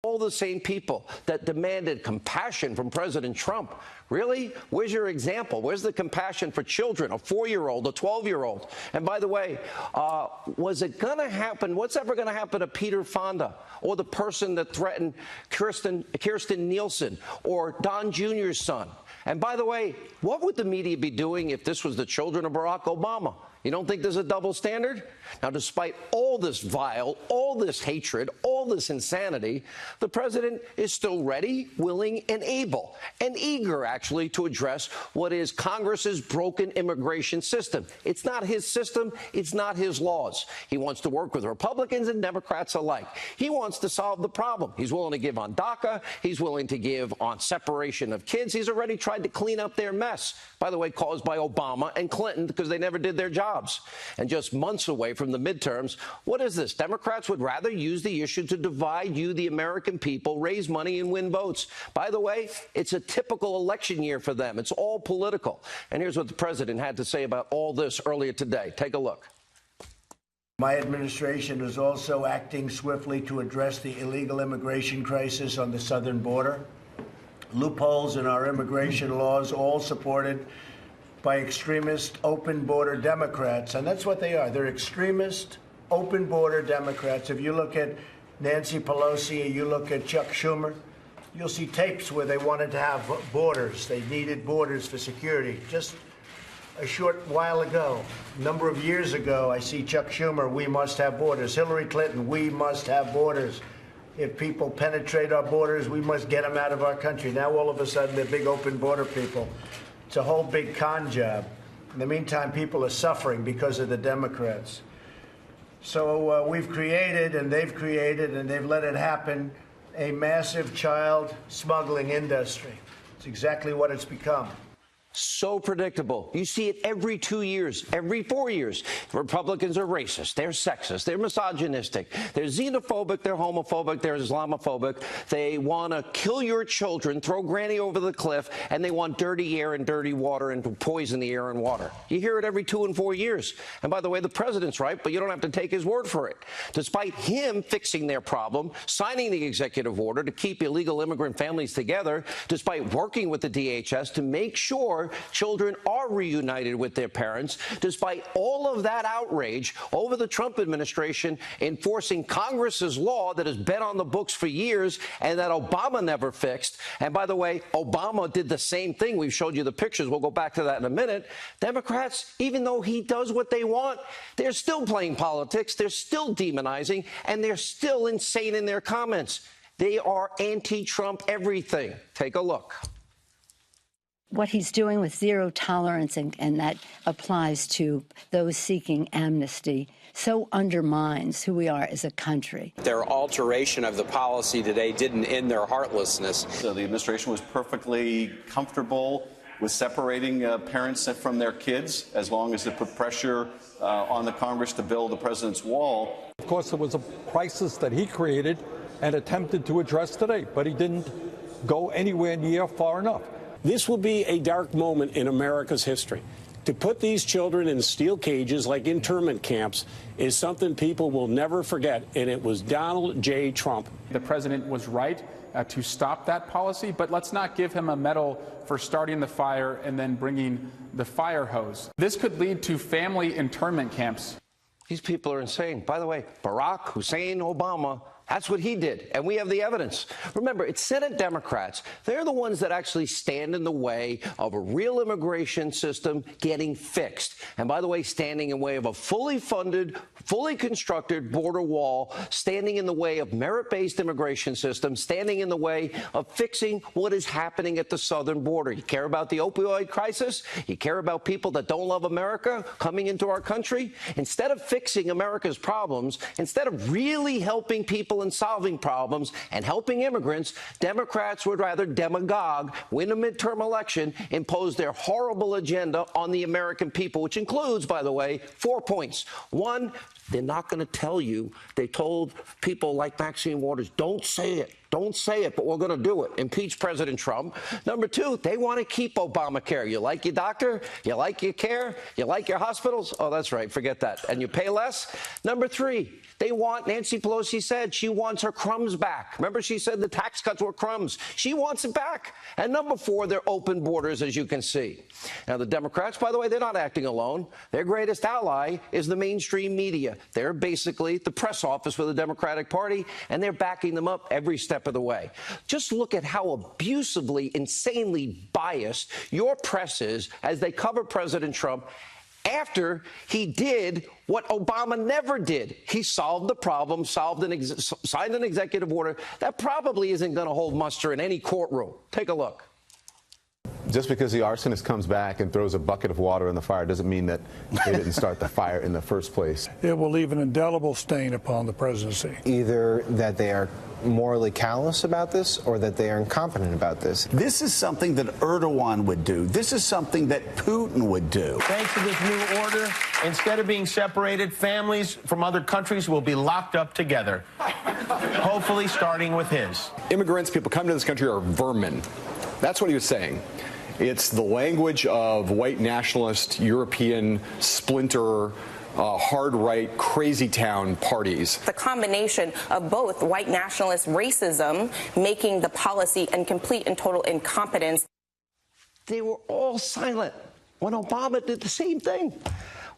all the same people that demanded compassion from President Trump. Really? Where's your example? Where's the compassion for children, a 4-year-old, a 12-year-old? And by the way, was it going to happen? What's ever going to happen to Peter Fonda or the person that threatened Kirsten Nielsen or Don Jr.'s son? And by the way, what would the media be doing if this was the children of Barack Obama? You don't think there's a double standard? Now, despite all this vile, all this hatred, all this insanity, the president is still ready, willing, and able, and eager, actually, to address what is Congress's broken immigration system. It's not his system. It's not his laws. He wants to work with Republicans and Democrats alike. He wants to solve the problem. He's willing to give on DACA. He's willing to give on separation of kids. He's already tried to clean up their mess, by the way, caused by Obama and Clinton because they never did their jobs. And just months away from the midterms, what is this? Democrats would rather use the issue to divide you, the American people, raise money and win votes. By the way, it's a typical election year for them. It's all political. And here's what the president had to say about all this earlier today. Take a look. My administration is also acting swiftly to address the illegal immigration crisis on the southern border. Loopholes in our immigration laws, all supported by extremist open border Democrats. And that's what they are. They're extremist open border Democrats. If you look at Nancy Pelosi, you look at Chuck Schumer, you'll see tapes where they wanted to have borders. They needed borders for security. Just a short while ago, a number of years ago, I see Chuck Schumer, we must have borders. Hillary Clinton, we must have borders. If people penetrate our borders, we must get them out of our country. Now, all of a sudden, they're big open border people. It's a whole big con job. In the meantime, people are suffering because of the Democrats. So we've created, and they've let it happen, a massive child smuggling industry. It's exactly what it's become. So predictable. You see it every 2 years, every 4 years. Republicans are racist. They're sexist. They're misogynistic. They're xenophobic. They're homophobic. They're Islamophobic. They want to kill your children, throw granny over the cliff, and they want dirty air and dirty water and to poison the air and water. You hear it every 2 and 4 years. And by the way, the president's right, but you don't have to take his word for it. Despite him fixing their problem, signing the executive order to keep illegal immigrant families together, despite working with the DHS to make sure children are reunited with their parents, despite all of that outrage over the Trump administration enforcing Congress's law that has been on the books for years and that Obama never fixed. And by the way, Obama did the same thing. We've showed you the pictures. We'll go back to that in a minute. Democrats, even though he does what they want, they're still playing politics. They're still demonizing, and they're still insane in their comments. They are anti-Trump everything. Take a look. What he's doing with zero tolerance, and that applies to those seeking amnesty, so undermines who we are as a country. Their alteration of the policy today didn't end their heartlessness. So the administration was perfectly comfortable with separating parents from their kids as long as it put pressure on the Congress to build the president's wall. Of course, it was a crisis that he created and attempted to address today, but he didn't go anywhere near far enough. This will be a dark moment in America's history. To put these children in steel cages like internment camps is something people will never forget, and it was Donald J. Trump. The president was right to stop that policy, but let's not give him a medal for starting the fire and then bringing the fire hose. This could lead to family internment camps. These people are insane. By the way, Barack Hussein Obama, that's what he did, and we have the evidence. Remember, it's Senate Democrats. They're the ones that actually stand in the way of a real immigration system getting fixed. And by the way, standing in the way of a fully funded, fully constructed border wall, standing in the way of merit-based immigration system, standing in the way of fixing what is happening at the southern border. You care about the opioid crisis? You care about people that don't love America coming into our country? Instead of fixing America's problems, instead of really helping people and solving problems and helping immigrants, Democrats would rather demagogue, win a midterm election, impose their horrible agenda on the American people, which includes, by the way, 4 points. One, they're not going to tell you. They told people like Maxine Waters, don't say it. Don't say it, but we're going to do it. Impeach President Trump. Number two, they want to keep Obamacare. You like your doctor? You like your care? You like your hospitals? Oh, that's right. Forget that. And you pay less? Number three, they want, Nancy Pelosi said she wants her crumbs back. Remember, she said the tax cuts were crumbs. She wants it back. And number four, they're open borders, as you can see. Now, the Democrats, by the way, they're not acting alone. Their greatest ally is the mainstream media. They're basically the press office for the Democratic Party, and they're backing them up every step of the way. Just look at how abusively, insanely biased your press is as they cover President Trump after he did what Obama never did. He solved the problem, signed an executive order that probably isn't going to hold muster in any courtroom. Take a look. Just because the arsonist comes back and throws a bucket of water in the fire doesn't mean that they didn't start the fire in the first place. It will leave an indelible stain upon the presidency. Either that they are morally callous about this or that they are incompetent about this. This is something that Erdogan would do. This is something that Putin would do. Thanks to this new order, instead of being separated, families from other countries will be locked up together, hopefully starting with his. Immigrants, people coming to this country are vermin. That's what he was saying. It's the language of white nationalist, European splinter, hard right, crazy town parties. The combination of both white nationalist racism making the policy and complete and total incompetence. They were all silent when Obama did the same thing.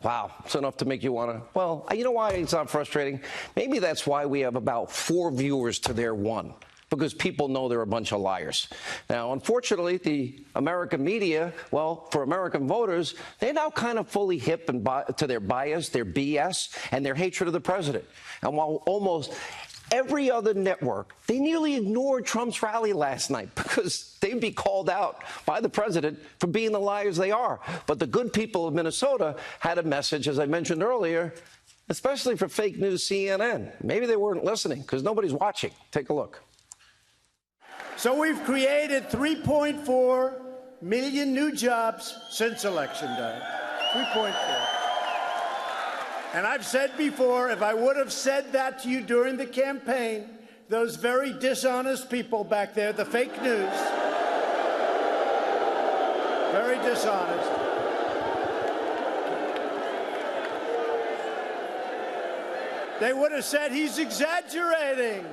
Wow, it's enough to make you want to, well, you know why it's not frustrating? Maybe that's why we have about 4 viewers to their 1. Because people know they're a bunch of liars. Now, unfortunately, the American media, well, for American voters, they're now kind of fully hip and to their bias, their BS, and their hatred of the president. And while almost every other network, they nearly ignored Trump's rally last night because they'd be called out by the president for being the liars they are. But the good people of Minnesota had a message, as I mentioned earlier, especially for fake news CNN. Maybe they weren't listening because nobody's watching. Take a look. So we've created 3.4 million new jobs since Election Day. 3.4. And I've said before, if I would have said that to you during the campaign, those very dishonest people back there, the fake news, very dishonest, they would have said he's exaggerating.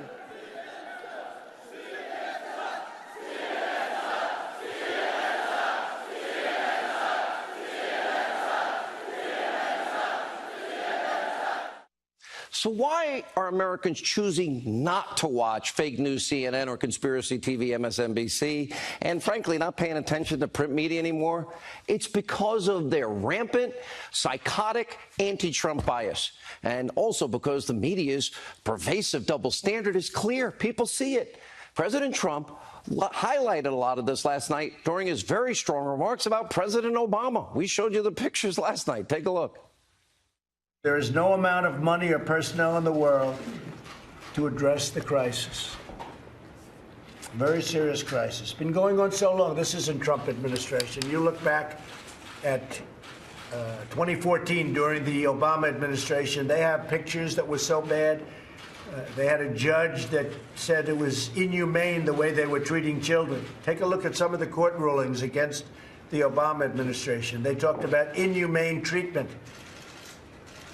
So why are Americans choosing not to watch fake news CNN or conspiracy TV MSNBC and, frankly, not paying attention to print media anymore? It's because of their rampant, psychotic anti-Trump bias. And also because the media's pervasive double standard is clear. People see it. President Trump highlighted a lot of this last night during his very strong remarks about President Obama. We showed you the pictures last night. Take a look. There is no amount of money or personnel in the world to address the crisis. Very serious crisis. Been going on so long. This isn't Trump administration. You look back at 2014 during the Obama administration, they have pictures that were so bad. They had a judge that said it was inhumane the way they were treating children. Take a look at some of the court rulings against the Obama administration. They talked about inhumane treatment.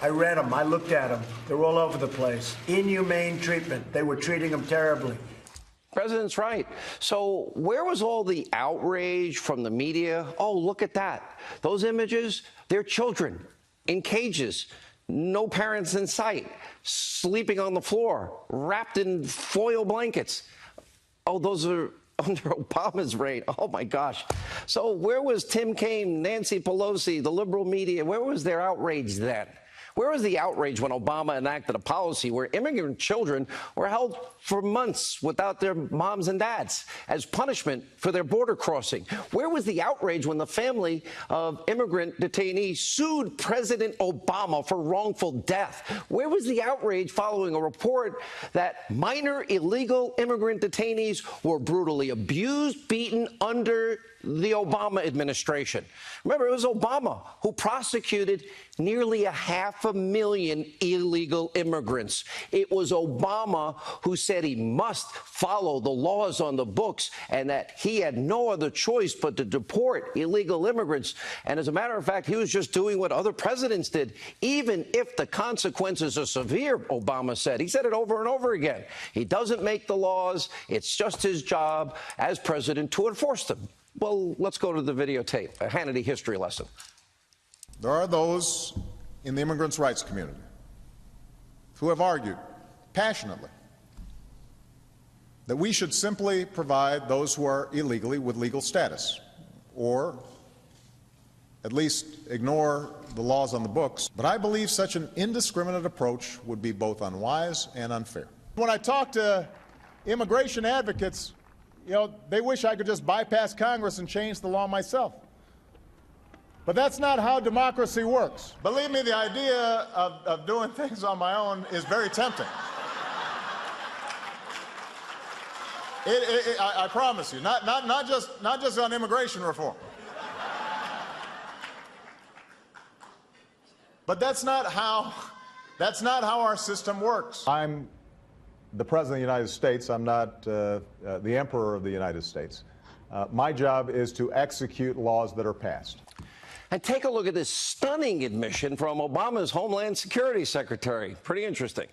I read them. I looked at them. They're all over the place. Inhumane treatment. They were treating them terribly. President's right. So where was all the outrage from the media? Oh, look at that. Those images, they're children in cages, no parents in sight, sleeping on the floor, wrapped in foil blankets. Oh, those are under Obama's reign. Oh, my gosh. So where was Tim Kaine, Nancy Pelosi, the liberal media? Where was their outrage then? Where was the outrage when Obama enacted a policy where immigrant children were held for months without their moms and dads as punishment for their border crossing? Where was the outrage when the family of immigrant detainees sued President Obama for wrongful death? Where was the outrage following a report that minor illegal immigrant detainees were brutally abused, beaten, the Obama administration. Remember, it was Obama who prosecuted nearly 500,000 illegal immigrants. It was Obama who said he must follow the laws on the books and that he had no other choice but to deport illegal immigrants. And as a matter of fact, he was just doing what other presidents did, even if the consequences are severe, Obama said. He said it over and over again. He doesn't make the laws. It's just his job as president to enforce them. Well, let's go to the videotape, a Hannity history lesson. There are those in the immigrants' rights community who have argued passionately that we should simply provide those who are illegally with legal status, or at least ignore the laws on the books. But I believe such an indiscriminate approach would be both unwise and unfair. When I talk to immigration advocates, they wish I could just bypass Congress and change the law myself. But that's not how democracy works. Believe me, the idea of doing things on my own is very tempting. I promise you, not just on immigration reform. But that's not how our system works. I'm the President of the United States. I'm not the Emperor of the United States. My job is to execute laws that are passed. And take a look at this stunning admission from Obama's Homeland Security Secretary. Pretty interesting.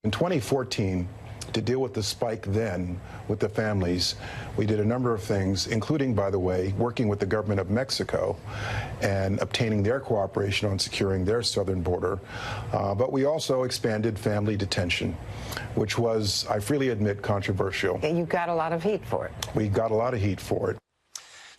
In 2014, to deal with the spike then with the families, we did a number of things, including, by the way, working with the government of Mexico and obtaining their cooperation on securing their southern border. But we also expanded family detention, which was, I freely admit, controversial. And you got a lot of heat for it. We got a lot of heat for it.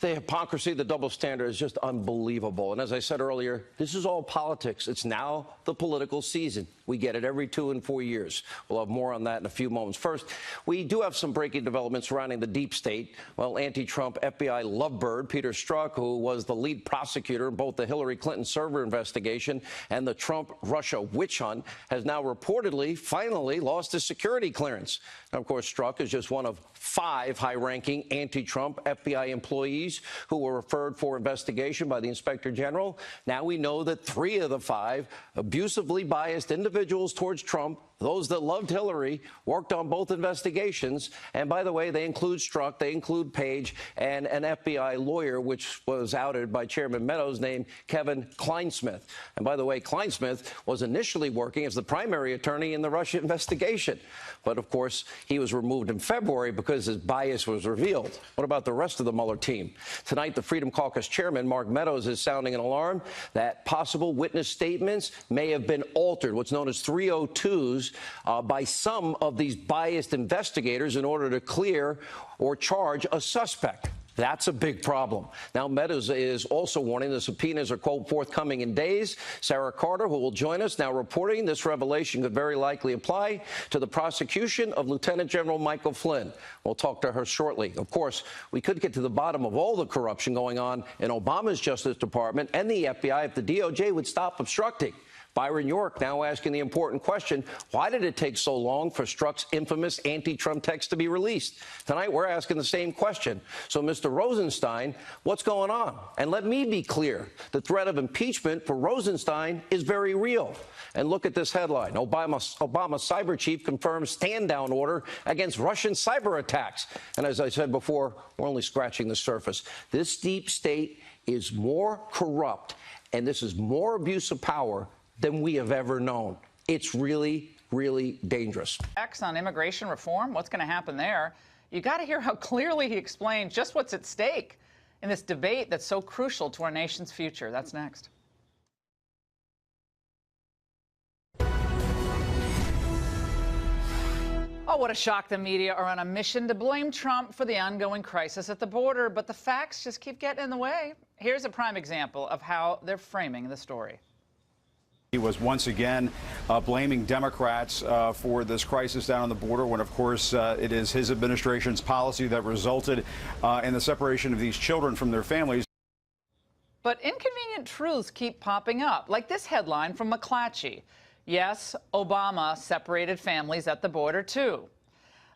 The hypocrisy, the double standard is just unbelievable. And as I said earlier, this is all politics. It's now the political season. We get it every 2 and 4 years. We'll have more on that in a few moments. First, we do have some breaking developments surrounding the deep state. Well, anti-Trump FBI lovebird Peter Strzok, who was the lead prosecutor in both the Hillary Clinton server investigation and the Trump-Russia witch hunt, has now reportedly, finally, lost his security clearance. Now, of course, Strzok is just one of 5 high-ranking anti-Trump FBI employees who were referred for investigation by the Inspector General. Now we know that 3 of the 5 abusively biased individuals towards Trump, those that loved Hillary, worked on both investigations. And by the way, they include Strzok, they include Page, and an FBI lawyer, which was outed by Chairman Meadows, named Kevin Kleinsmith. And by the way, Kleinsmith was initially working as the primary attorney in the Russia investigation. But of course, he was removed in February because his bias was revealed. What about the rest of the Mueller team? Tonight, the Freedom Caucus chairman, Mark Meadows, is sounding an alarm that possible witness statements may have been altered, what's known as 302s, by some of these biased investigators in order to clear or charge a suspect. That's a big problem. Now, Meadows is also warning the subpoenas are, quote, forthcoming in days. Sarah Carter, who will join us, now reporting this revelation could very likely apply to the prosecution of Lieutenant General Michael Flynn. We'll talk to her shortly. Of course, we could get to the bottom of all the corruption going on in Obama's Justice Department and the FBI if the DOJ would stop obstructing. Byron York now asking the important question, why did it take so long for Strzok's infamous anti-Trump text to be released? Tonight, we're asking the same question. So, Mr. Rosenstein, what's going on? And let me be clear, the threat of impeachment for Rosenstein is very real. And look at this headline. Obama cyber chief confirms stand-down order against Russian cyber attacks. And as I said before, we're only scratching the surface. This deep state is more corrupt, and this is more abuse of power than we have ever known. It's really, really dangerous. On immigration reform, what's going to happen there? You got to hear how clearly he explains just what's at stake in this debate that's so crucial to our nation's future. That's next. Oh, what a shock. The media are on a mission to blame Trump for the ongoing crisis at the border, but the facts just keep getting in the way. Here's a prime example of how they're framing the story. He was once again blaming Democrats for this crisis down on the border when, of course, it is his administration's policy that resulted in the separation of these children from their families. But inconvenient truths keep popping up, like this headline from McClatchy. Yes, Obama separated families at the border, too.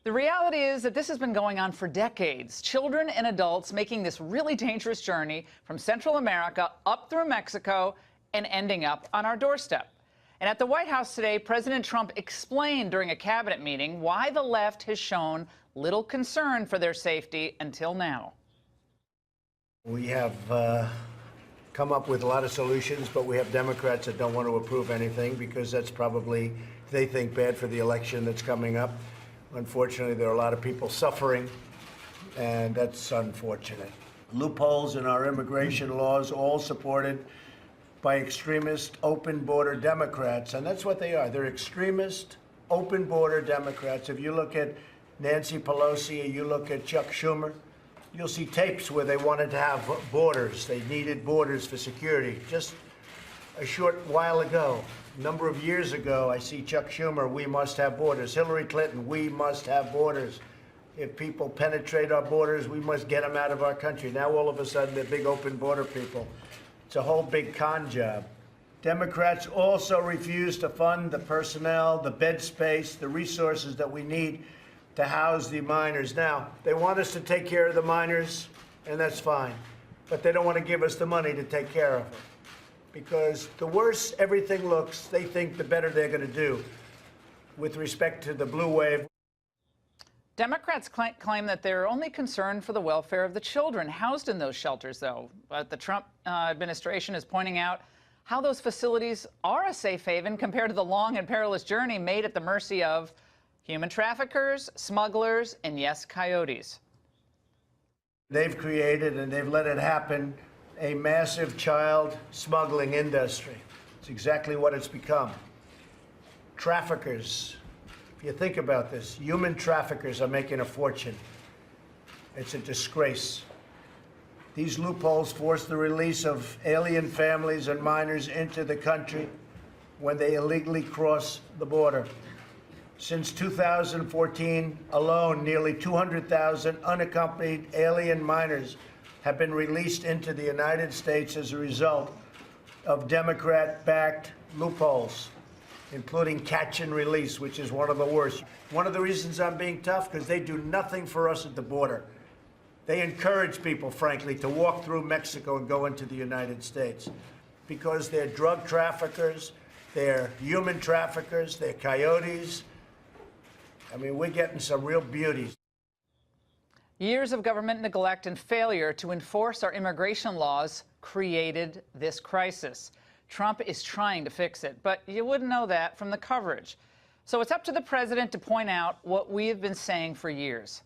The reality is that this has been going on for decades. Children and adults making this really dangerous journey from Central America up through Mexico and ending up on our doorstep. And at the White House today, President Trump explained during a cabinet meeting why the left has shown little concern for their safety until now. We have come up with a lot of solutions, but we have Democrats that don't want to approve anything because that's probably, they think, bad for the election that's coming up. Unfortunately, there are a lot of people suffering, and that's unfortunate. Loopholes in our immigration laws, all supported by extremist, open-border Democrats, and that's what they are. They're extremist, open-border Democrats. If you look at Nancy Pelosi, or you look at Chuck Schumer, you'll see tapes where they wanted to have borders. They needed borders for security. Just a short while ago, a number of years ago, I see Chuck Schumer, we must have borders. Hillary Clinton, we must have borders. If people penetrate our borders, we must get them out of our country. Now, all of a sudden, they're big open border people. It's a whole big con job. Democrats also refuse to fund the personnel, the bed space, the resources that we need to house the minors. Now, they want us to take care of the minors, and that's fine. But they don't want to give us the money to take care of them. Because the worse everything looks, they think the better they're going to do with respect to the blue wave. Democrats claim that they're only concerned for the welfare of the children housed in those shelters, though. But the Trump administration is pointing out how those facilities are a safe haven compared to the long and perilous journey made at the mercy of human traffickers, smugglers, and, yes, coyotes. They've created, and they've let it happen, a massive child smuggling industry. It's exactly what it's become. Traffickers. If you think about this, human traffickers are making a fortune. It's a disgrace. These loopholes force the release of alien families and minors into the country when they illegally cross the border. Since 2014 alone, nearly 200,000 unaccompanied alien minors have been released into the United States as a result of Democrat-backed loopholes, including catch and release, which is one of the worst. One of the reasons I'm being tough, because they do nothing for us at the border. They encourage people, frankly, to walk through Mexico and go into the United States because they're drug traffickers, they're human traffickers, they're coyotes. I mean, we're getting some real beauties. Years of government neglect and failure to enforce our immigration laws created this crisis. Trump is trying to fix it, but you wouldn't know that from the coverage. So it's up to the president to point out what we have been saying for years.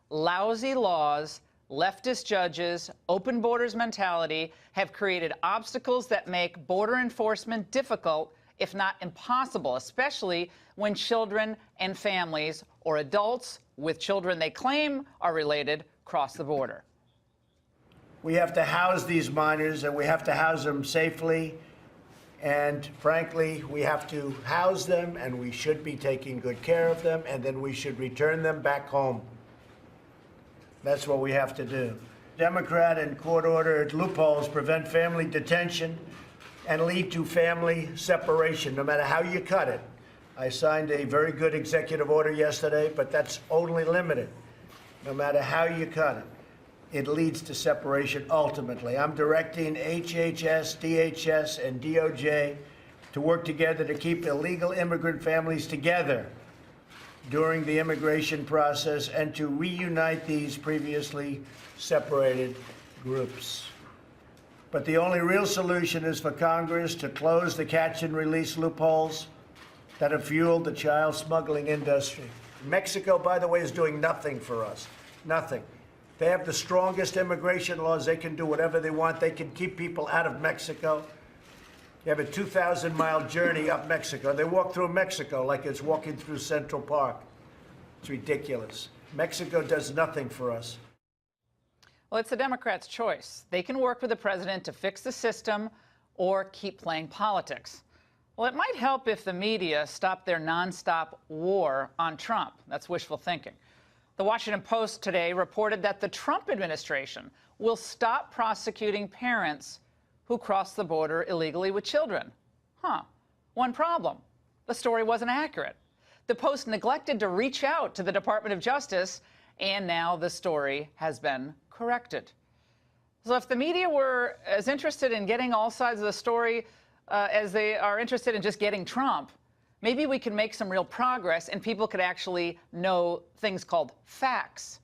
Lousy laws, leftist judges, open borders mentality have created obstacles that make border enforcement difficult, if not impossible, especially when children and families or adults with children they claim are related cross the border. We have to house these minors, and we have to house them safely. And frankly, we have to house them, and we should be taking good care of them, and then we should return them back home. That's what we have to do. Democrat and court-ordered loopholes prevent family detention and lead to family separation, no matter how you cut it. I signed a very good executive order yesterday, but that's only limited. No matter how you cut it, it leads to separation ultimately. I'm directing HHS, DHS, and DOJ to work together to keep illegal immigrant families together during the immigration process and to reunite these previously separated groups. But the only real solution is for Congress to close the catch and release loopholes that have fueled the child smuggling industry. Mexico, by the way, is doing nothing for us. Nothing. They have the strongest immigration laws. They can do whatever they want. They can keep people out of Mexico. You have a 2,000-mile journey up Mexico. They walk through Mexico like it's walking through Central Park. It's ridiculous. Mexico does nothing for us. Well, it's the Democrats' choice. They can work with the president to fix the system or keep playing politics. Well, it might help if the media stopped their nonstop war on Trump. That's wishful thinking. The Washington Post today reported that the Trump administration will stop prosecuting parents who cross the border illegally with children. One problem: the story wasn't accurate. The Post neglected to reach out to the Department of Justice, and now the story has been corrected. So if the media were as interested in getting all sides of the story as they are interested in just getting Trump, maybe we could make some real progress and people could actually know things called facts.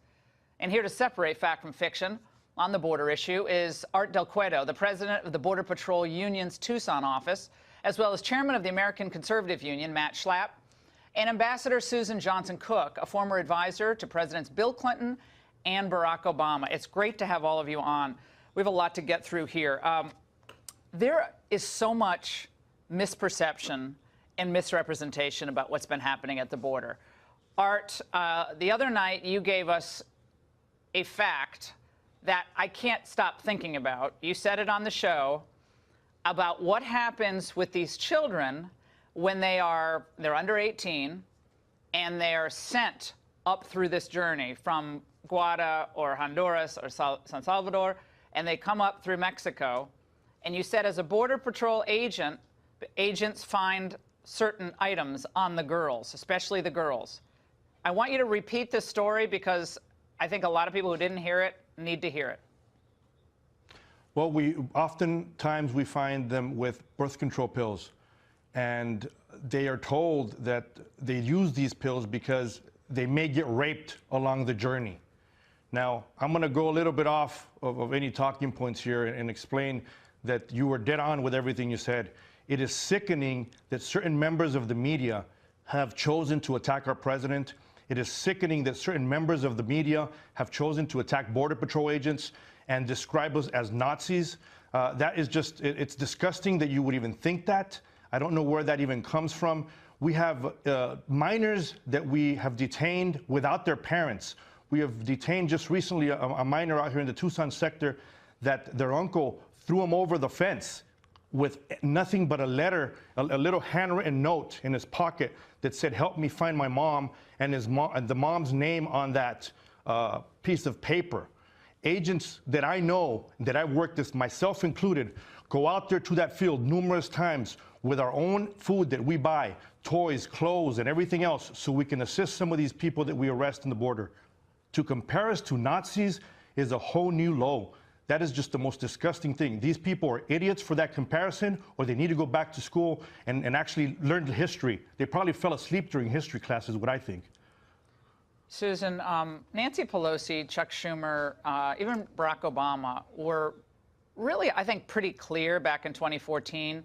And here to separate fact from fiction on the border issue is Art Del Cueto, the president of the Border Patrol Union's Tucson office, as well as chairman of the American Conservative Union, Matt Schlapp, and Ambassador Susan Johnson Cook, a former advisor to Presidents Bill Clinton and Barack Obama. It's great to have all of you on. We have a lot to get through here. There is so much misperception and misrepresentation about what's been happening at the border. Art, the other night you gave us a fact that I can't stop thinking about. You said it on the show about what happens with these children when they're under 18 and they are sent up through this journey from Guada or Honduras or San Salvador, and they come up through Mexico. And you said as a Border Patrol agent, agents find certain items on the girls, especially the girls. I want you to repeat this story because I think a lot of people who didn't hear it need to hear it. Well, oftentimes we find them with birth control pills, and they are told that they use these pills because they may get raped along the journey. Now, I'm going to go a little bit off of any talking points here and explain that you were dead on with everything you said. It is sickening that certain members of the media have chosen to attack our president. It is sickening that certain members of the media have chosen to attack Border Patrol agents and describe us as Nazis. That is just, it's disgusting that you would even think that. I don't know where that even comes from. We have minors that we have detained without their parents. We have detained just recently a minor out here in the Tucson sector that their uncle threw him over the fence with nothing but a letter, a little handwritten note in his pocket that said, "Help me find my mom," and the mom's name on that piece of paper. Agents that I know, that I've worked with, myself included, go out there to that field numerous times with our own food that we buy, toys, clothes, and everything else, so we can assist some of these people that we arrest in the border. To compare us to Nazis is a whole new low. That is just the most disgusting thing. These people are idiots for that comparison, or they need to go back to school and actually learn the history. They probably fell asleep during history class, is what I think. Susan, Nancy Pelosi, Chuck Schumer, even Barack Obama were really, I think, pretty clear back in 2014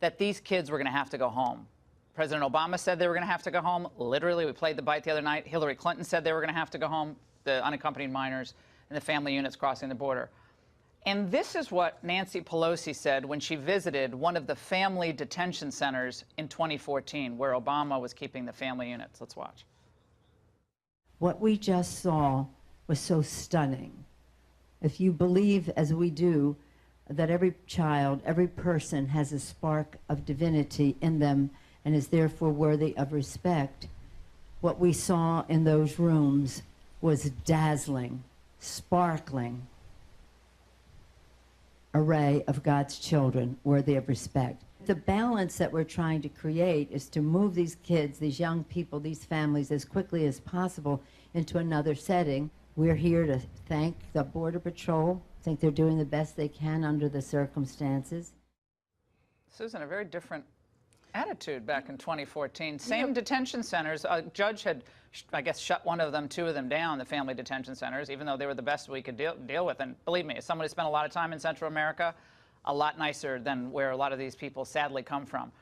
that these kids were going to have to go home. President Obama said they were going to have to go home. Literally, we played the bite the other night. Hillary Clinton said they were going to have to go home, the unaccompanied minors and the family units crossing the border. And this is what Nancy Pelosi said when she visited one of the family detention centers in 2014, where Obama was keeping the family units. Let's watch. What we just saw was so stunning. If you believe, as we do, that every child, every person has a spark of divinity in them and is therefore worthy of respect, what we saw in those rooms was dazzling, sparkling array of God's children worthy of respect. The balance that we're trying to create is to move these kids, these young people, these families as quickly as possible into another setting. We're here to thank the Border Patrol. I think they're doing the best they can under the circumstances. Susan, a very different attitude back in 2014. Same detention centers. A judge had, I guess, shut one of them, two of them down, the family detention centers, even though they were the best we could deal with. And believe me, as someone who spent a lot of time in Central America, a lot nicer than where a lot of these people sadly come from.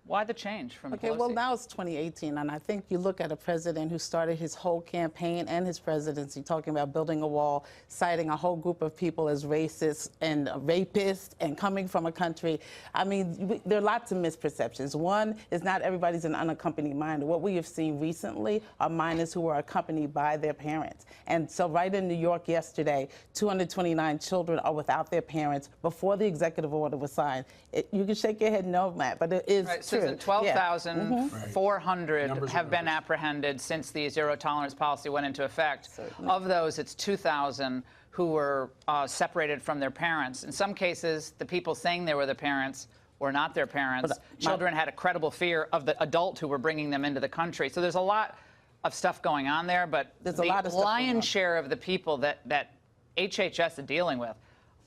Why the change from Okay, Pelosi? well, now it's 2018, and I think you look at a president who started his whole campaign and his presidency talking about building a wall, citing a whole group of people as racists and rapists and coming from a country. I mean, there are lots of misperceptions. One is not everybody's an unaccompanied minor. What we have seen recently are minors who are accompanied by their parents. And so right in New York yesterday, 229 children are without their parents before the executive order was signed. You can shake your head no, Matt, but it is true. 12,400 have been apprehended since the zero tolerance policy went into effect. Certainly. Of those, it's 2,000 who were separated from their parents. In some cases, the people saying they were the parents were not their parents. Children had a credible fear of the adult who were bringing them into the country. So there's a lot of stuff going on there, but There's a lot of the stuff lion's share of the people that HHS is dealing with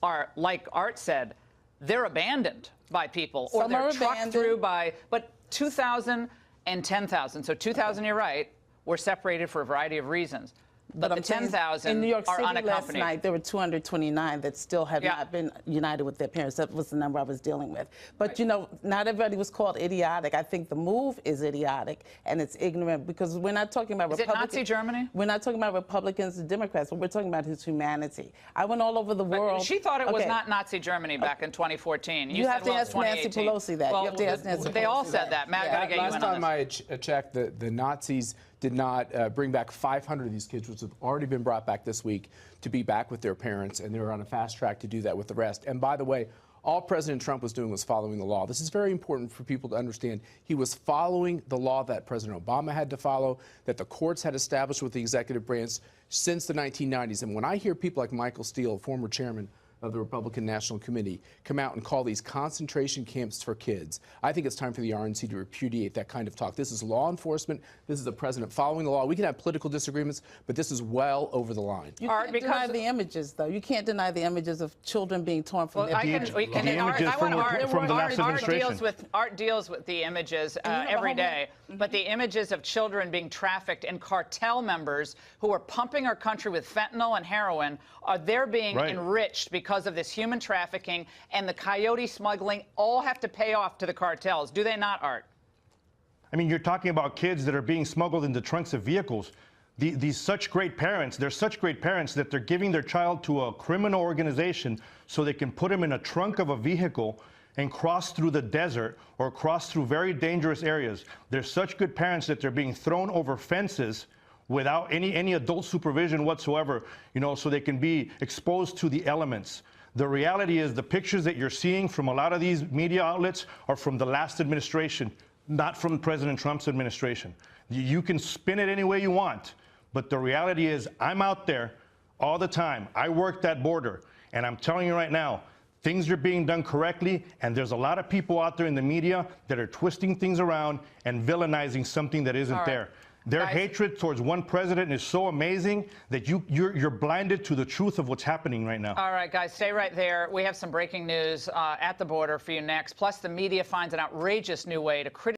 are, like Art said, they're abandoned by people, or Some they're are trucked abandoned. through by, but 2,000 and 10,000. So 2,000, you're right, were separated for a variety of reasons. But the I'm saying 10,000 in New York are City last unaccompanied. night, there were 229 that still have Yeah. not been united with their parents. That was the number I was dealing with. But you know, not everybody was called idiotic. I think the move is idiotic and it's ignorant because we're not talking about Is it Republicans. Nazi Germany? We're not talking about Republicans and Democrats. But we're talking about his humanity. I went all over the world. She thought it was Okay. not Nazi Germany back in 2014. You have said, to well, ask Nancy 2018. Pelosi that. Well, You have to ask Nancy they all Pelosi said that. Matt, I gotta get you Last in on time this. I checked, the Nazis did not bring back 500 of these kids, which have already been brought back this week to be back with their parents, and they're on a fast track to do that with the rest. And by the way, all President Trump was doing was following the law. This is very important for people to understand. He was following the law that President Obama had to follow, that the courts had established with the executive branch since the 1990s. And when I hear people like Michael Steele, former chairman of the Republican National Committee, come out and call these concentration camps for kids, I think it's time for the RNC to repudiate that kind of talk. This is law enforcement. This is the president following the law. We can have political disagreements, but this is well over the line. You can't deny the images, though. You can't deny the images of children being torn from their parents. Art deals with the images every day, but the images of children being trafficked and cartel members who are pumping our country with fentanyl and heroin, they're being enriched because of this human trafficking and the coyote smuggling, all have to pay off to the cartels. Do they not, Art? I mean, you're talking about kids that are being smuggled into trunks of vehicles. These such great parents, they're such great parents that they're giving their child to a criminal organization so they can put him in a trunk of a vehicle and cross through the desert or cross through very dangerous areas. They're such good parents that they're being thrown over fences without any adult supervision whatsoever, you know, so they can be exposed to the elements. The reality is the pictures that you're seeing from a lot of these media outlets are from the last administration, not from President Trump's administration. You can spin it any way you want, but the reality is I'm out there all the time. I work that border, and I'm telling you right now, things are being done correctly, and there's a lot of people out there in the media that are twisting things around and villainizing something that isn't there. Their hatred towards one president is so amazing that you're blinded to the truth of what's happening right now. All right, guys, stay right there. We have some breaking news at the border for you next. Plus, the media finds an outrageous new way to criticize